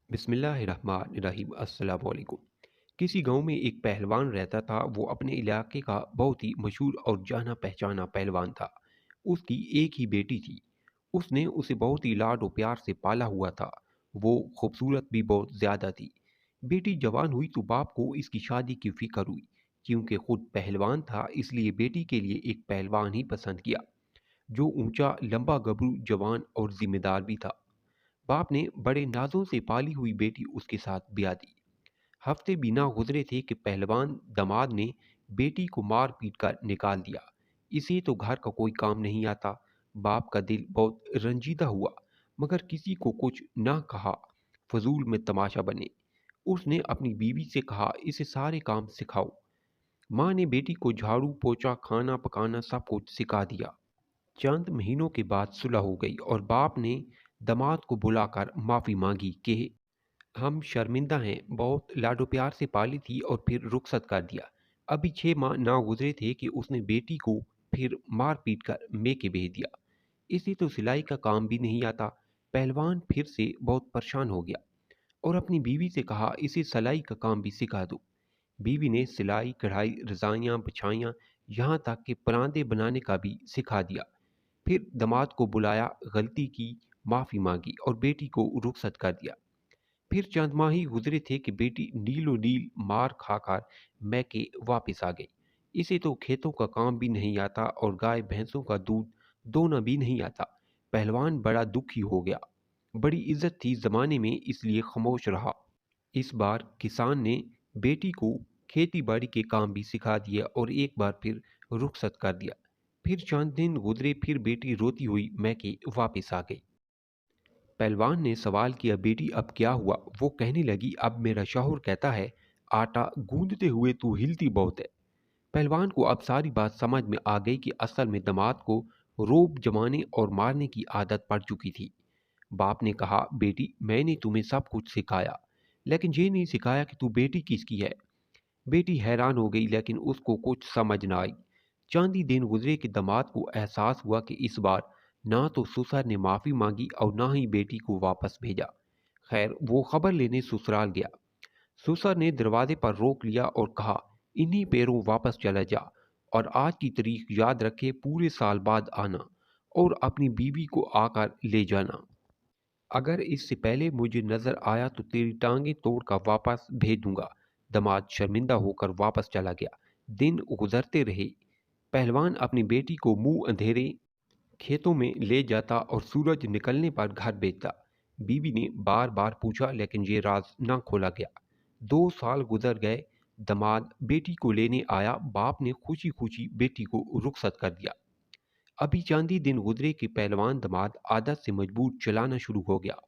बिस्मिल्लाहिर्रहमानिर्रहीम। अस्सलाम वालेकुम। किसी गांव में एक पहलवान रहता था। वो अपने इलाके का बहुत ही मशहूर और जाना पहचाना पहलवान था। उसकी एक ही बेटी थी। उसने उसे बहुत ही लाड और प्यार से पाला हुआ था। वो खूबसूरत भी बहुत ज़्यादा थी। बेटी जवान हुई तो बाप को इसकी शादी की फिक्र हुई। क्योंकि खुद पहलवान था इसलिए बेटी के लिए एक पहलवान ही पसंद किया, जो ऊंचा लंबा गबरू जवान और जिम्मेदार भी था। बाप ने बड़े नाजों से पाली हुई बेटी उसके साथ ब्याह दी। हफ्ते बिना गुजरे थे कि पहलवान दामाद ने बेटी को मार पीट कर निकाल दिया। इसे तो घर का कोई काम नहीं आता। बाप का दिल बहुत रंजीदा हुआ, मगर किसी को कुछ ना कहा, फजूल में तमाशा बने। उसने अपनी बीवी से कहा, इसे सारे काम सिखाओ। माँ ने बेटी को झाड़ू पोछा खाना पकाना सब कुछ सिखा दिया। चंद महीनों के बाद सुलह हो गई और बाप ने दामाद को बुलाकर माफ़ी मांगी कि हम शर्मिंदा हैं, बहुत लाडो प्यार से पाली थी और फिर रुखसत कर दिया। अभी 6 माह ना गुजरे थे कि उसने बेटी को फिर मार पीट कर मेके भेज दिया। इसे तो सिलाई का काम भी नहीं आता। पहलवान फिर से बहुत परेशान हो गया और अपनी बीवी से कहा, इसे सिलाई का काम भी सिखा दो। बीवी ने सिलाई कढ़ाई रजाइयाँ बिछाइयाँ, यहाँ तक कि परांदे बनाने का भी सिखा दिया। फिर दामाद को बुलाया, गलती की, माफ़ी मांगी और बेटी को रुखसत कर दिया। फिर चंद माह ही गुजरे थे कि बेटी नीलो नील मार खाकर मैके वापस आ गई। इसे तो खेतों का काम भी नहीं आता और गाय भैंसों का दूध दोना भी नहीं आता। पहलवान बड़ा दुखी हो गया। बड़ी इज्जत थी जमाने में इसलिए खामोश रहा। इस बार किसान ने बेटी को खेती बाड़ी के काम भी सिखा दिया और एक बार फिर रुखसत कर दिया। फिर चंद दिन गुजरे, फिर बेटी रोती हुई मैके वापस आ गई। पहलवान ने सवाल किया, बेटी अब क्या हुआ? वो कहने लगी, अब मेरा शौहर कहता है, आटा गूंदते हुए तू हिलती बहुत है। पहलवान को अब सारी बात समझ में आ गई कि असल में दामाद को रोब जमाने और मारने की आदत पड़ चुकी थी। बाप ने कहा, बेटी मैंने तुम्हें सब कुछ सिखाया, लेकिन ये नहीं सिखाया कि तू बेटी किसकी है। बेटी हैरान हो गई, लेकिन उसको कुछ समझ ना आई। चंद ही दिन गुजरे कि दामाद को एहसास हुआ कि इस बार ना तो ससुर ने माफ़ी मांगी और ना ही बेटी को वापस भेजा। खैर, वो खबर लेने ससुराल गया। ससुर ने दरवाजे पर रोक लिया और कहा, इन्हीं पैरों वापस चला जा और आज की तारीख याद रखे, पूरे साल बाद आना और अपनी बीवी को आकर ले जाना। अगर इससे पहले मुझे नजर आया तो तेरी टांगें तोड़कर वापस भेज दूंगा। दामाद शर्मिंदा होकर वापस चला गया। दिन गुजरते रहे। पहलवान अपनी बेटी को मुंह अंधेरे खेतों में ले जाता और सूरज निकलने पर घर भेजता। बीवी ने बार बार पूछा, लेकिन ये राज ना खोला गया। 2 साल गुजर गए। दामाद बेटी को लेने आया। बाप ने खुशी खुशी बेटी को रुखसत कर दिया। अभी चांदी दिन गुजरे कि पहलवान दामाद आदत से मजबूर चलाना शुरू हो गया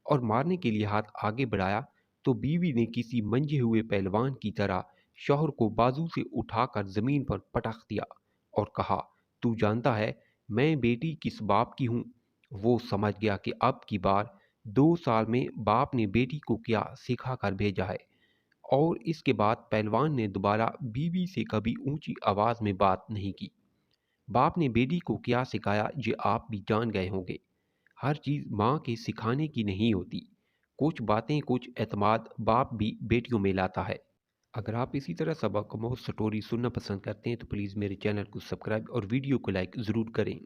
और मारने के लिए हाथ आगे बढ़ाया तो बीवी ने किसी मंजे हुए पहलवान की तरह शौहर को बाजू से उठाकर जमीन पर पटक दिया और कहा, तू जानता है मैं बेटी किस बाप की हूँ? वो समझ गया कि अब की बार 2 साल में बाप ने बेटी को क्या सिखा कर भेजा है। और इसके बाद पहलवान ने दोबारा बीवी से कभी ऊंची आवाज में बात नहीं की। बाप ने बेटी को क्या सिखाया ये आप भी जान गए होंगे। हर चीज़ माँ के सिखाने की नहीं होती। कुछ बातें, कुछ एतमाद बाप भी बेटियों में लाता है। अगर आप इसी तरह सबक स्टोरी सुनना पसंद करते हैं तो प्लीज़ मेरे चैनल को सब्सक्राइब और वीडियो को लाइक ज़रूर करें।